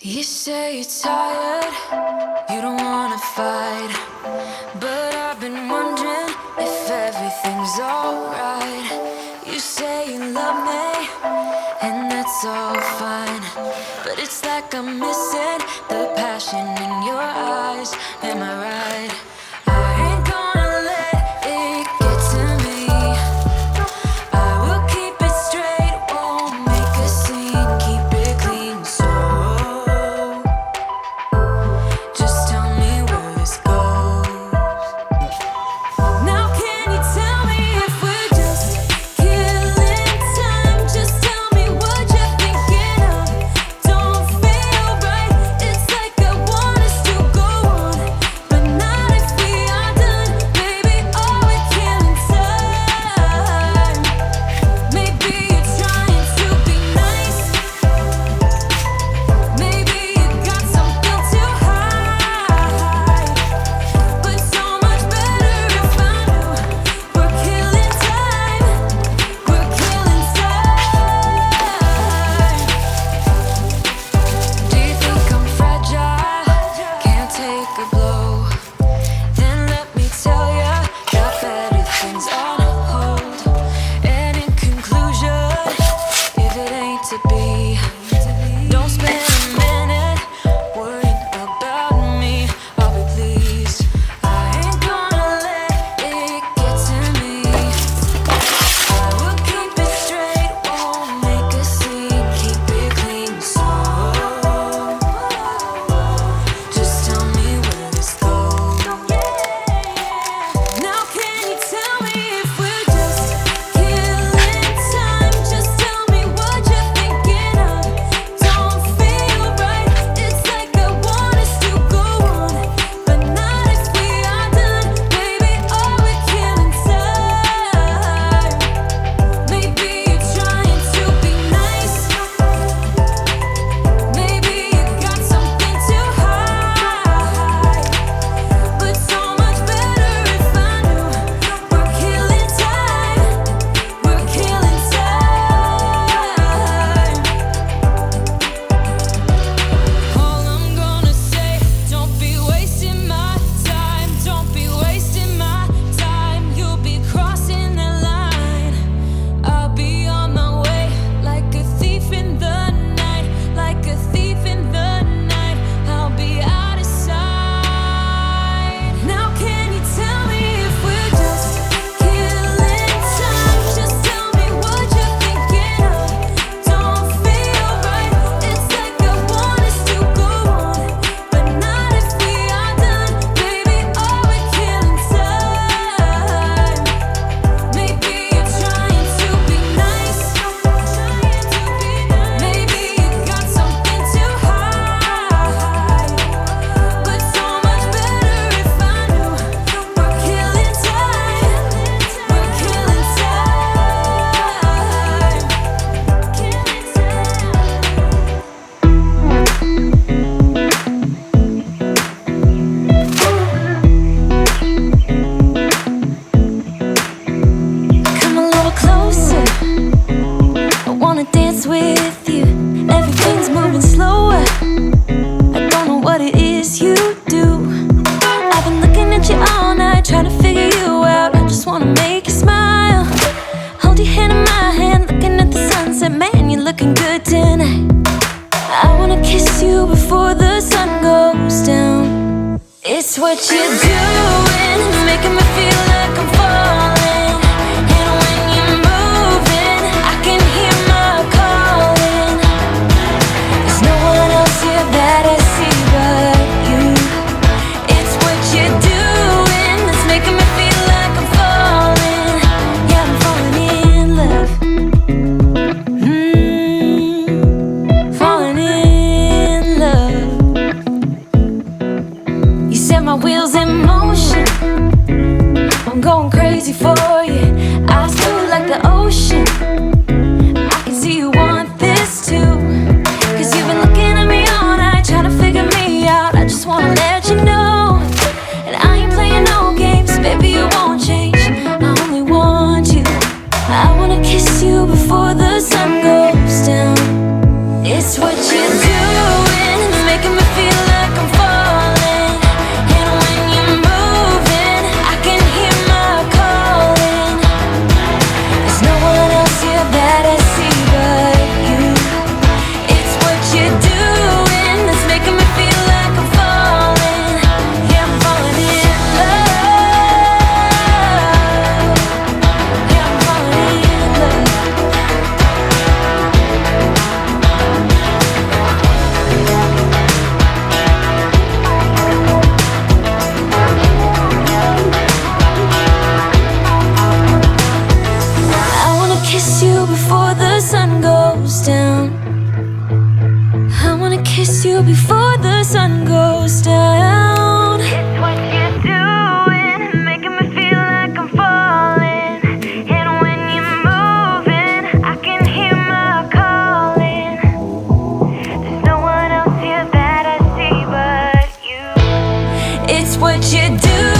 You say you're tired, you don't wanna fight, but I've been wondering if everything's alright. You say you love me, and that's all fine, but it's like I'm missing the passion in your eyes. Am I right? I ain't gonna let it get to me. I will keep it straight, won't make a scene, keep it clean. So just tell me where this goes. Now can you tell me if we're just killing time? Just tell me what you're thinking of. Don't feel right, it's like I want us to go on, but not if we are done. Baby, oh, we're killing time. Maybe you're trying to be nice, maybe you got something to hide, but so much better if I knew. We're killing time, we're killing time. Do you think I'm fragile, can't take a blow? Then let me tell ya, got better things on hold. And in conclusion, if it ain't to be, don't spend a minute worrying about me. I'll be pleased. I ain't gonna let it get to me. I will keep it straight, won't make a scene, keep it clean. So just tell me where this goes. Now can you tell me if we're just killing time? Just tell me what you're thinking of. Don't feel right, it's like I want us to go on, but not if we are done. Baby, oh, we're killing time. Maybe you're trying to be nice, maybe you got something to hide, but so much better if I knew. We're killing time, we're killing time. All I'm gonna say, don't be wasting my time, don't be wasting my time. You'll be crossing the line, I'll be on my way, like a thief in the night, like a thief in the night. I'll be out of sight. Now can you tell me if we're just killing time? Just tell me what you're thinking of. Don't feel right, it's like I want us to go on, but not if we are done. Baby, oh, we're killing time. Maybe you're trying to be nice, maybe you got something to hide, but so much better if I knew. We're killing time, we're killing time. Come a little closer, I wanna dance with you. Everything's moving slower, I don't know what it is you do. I've been looking at you all night, trying to figure you out. I just wanna make you smile, hold your hand in my hand, looking at the sunset. Man, you're looking good tonight. I wanna kiss you before the sun goes down. It's what you're doing, making me feel like I'm falling. And when you're moving, I can hear my calling. There's no one else here that I see but you. It's what you're doing that's making me feel like I'm falling. Yeah, I'm falling in love. Falling in love. You set my wheels in motion, you before the sun goes down. It's what you're doing, making me feel like I'm falling. And when you're moving, I can hear my calling. There's no one else here that I see but you. It's what you do.